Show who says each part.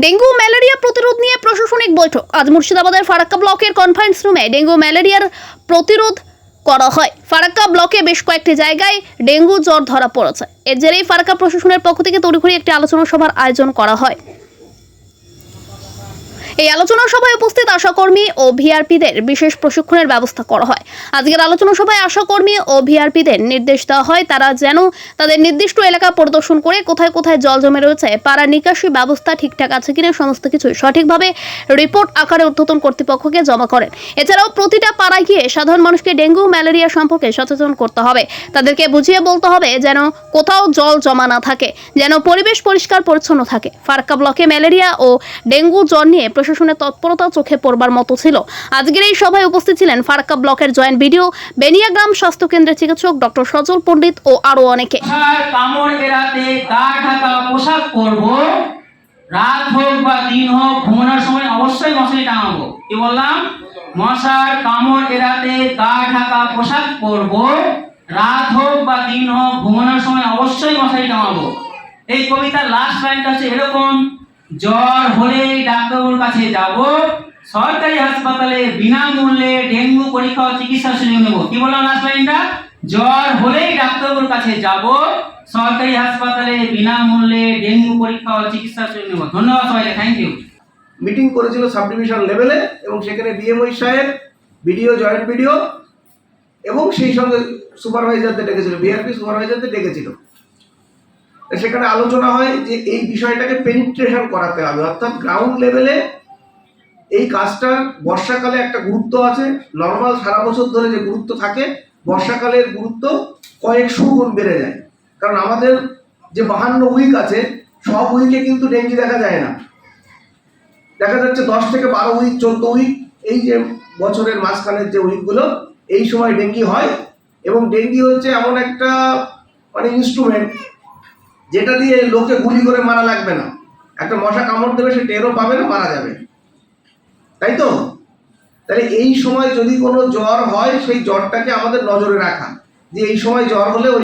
Speaker 1: Dengue malaria প্রতিরোধ নিয়ে প্রশাসনিক বৈঠক। আজ মুর্শিদাবাদের ফারাক্কা ব্লকের কনফারেন্স রুমে ডেঙ্গু ম্যালেরিয়ার প্রতিরোধ করা হয়। ফারাক্কা ব্লকে বেশ কয়েকটি জায়গায় ডেঙ্গু জ্বর ধরা পড়েছে। এর জেরেই ফারাক্কা প্রশাসনের পক্ষ থেকে তড়িঘড়ি একটি আলোচনা সভার আয়োজন করা হয়। এই আলোচনা সভায় উপস্থিত আশাকর্মী ও ভিআরপিদের বিশেষ প্রশিক্ষণের ব্যবস্থা করা হয়। আজকের আলোচনা সভায় আশাকর্মী ও ভিআরপিদের নির্দেশ দেওয়া হয় তারা যেন তাদের নির্দিষ্ট এলাকা পরিদর্শন করে কোথায় কোথায় জল জমে রয়েছে, পাড়ার নিকাশি ব্যবস্থা ঠিকঠাক আছে কিনা সমস্ত কিছু সঠিকভাবে রিপোর্ট আকারে ঊর্ধ্বতন কর্তৃপক্ষকে জমা করেন। এছাড়াও প্রতিটা পাড়ায় গিয়ে সাধারণ মানুষকে ডেঙ্গু ম্যালেরিয়া সম্পর্কে সচেতন করতে হবে। তাদেরকে বুঝিয়ে বলতে হবে যেন কোথাও জল জমা না থাকে, যেন পরিবেশ পরিষ্কার পরিচ্ছন্ন থাকে। ফারাক্কা ব্লকে ম্যালেরিয়া ও ডেঙ্গু জ্বর নিয়ে প্রশাসনের তৎপরতা চোখে পড়বার মতো ছিল। আজকের এই সভায় উপস্থিত ছিলেন ফারাক্কা ব্লকের জয়েন্ট বিডিও, বেনিয়াগ্রাম স্বাস্থ্য কেন্দ্রের চিকিৎসক ডক্টর সজল পণ্ডিত ও আরো অনেকে।
Speaker 2: কামড় এড়াতে গা ঢাকা পোশাক পরবো, রাত হোক বা দিন হোক ঘুমানোর সময় অবশ্যই মশারি টাঙাবো। কি বললাম? মশার কামড় এড়াতে গা ঢাকা পোশাক পরবো, রাত হোক বা দিন হোক ঘুমানোর সময় অবশ্যই মশারি টাঙাবো। এই কবিতার লাস্ট লাইনটা হচ্ছে এরকম, জ্বর হলেই ডাক্তারের কাছে যাব, সরকারি হাসপাতালে বিনামূল্যে ডেঙ্গু পরীক্ষা ও চিকিৎসা সুযোগ নেব। কি বললাম লাস্ট লাইনটা? জ্বর হলেই ডাক্তারের কাছে যাব, সরকারি হাসপাতালে বিনামূল্যে ডেঙ্গু পরীক্ষা ও চিকিৎসা সুযোগ নেব। ধন্যবাদ সবাইকে, থ্যাংক ইউ।
Speaker 3: মিটিং করেছিল সাব ডিভিশন লেভেলে এবং সেখানে বিএমওই সাহেব, বিডিও, জয়েন্ট বিডিও এবং সেই সঙ্গে সুপারভাইজারদের ডেকেছিল, বিআরপি সুপারভাইজারদের ডেকেছিল। সেখানে আলোচনা হয় যে এই বিষয়টাকে পেনিট্রেশন করাতে হবে, অর্থাৎ গ্রাউন্ড লেভেলে এই কাজটার বর্ষাকালে একটা গুরুত্ব আছে। নর্মাল সারা বছর ধরে যে গুরুত্ব থাকে, বর্ষাকালের গুরুত্ব কয়েকশো গুণ বেড়ে যায়। কারণ আমাদের যে 52 উইক আছে, সব উইকে কিন্তু ডেঙ্গি দেখা যায় না। দেখা যাচ্ছে 10 থেকে 12 উইক, 14 উইক, এই যে বছরের মাঝখানের যে উইকগুলো, এই সময় ডেঙ্গি হয়। এবং ডেঙ্গি হচ্ছে এমন একটা ইনস্ট্রুমেন্ট যেটা দিয়ে লোকে গুলি করে মারা লাগবে না। একটা মশা কামড় দেবে, সে টেরও পাবে না, মারা যাবে, তাই তো? তাহলে এই সময় যদি কোনো জ্বর হয়, সেই জ্বরটাকে আমাদের নজরে রাখা, যে এই সময় জ্বর হলে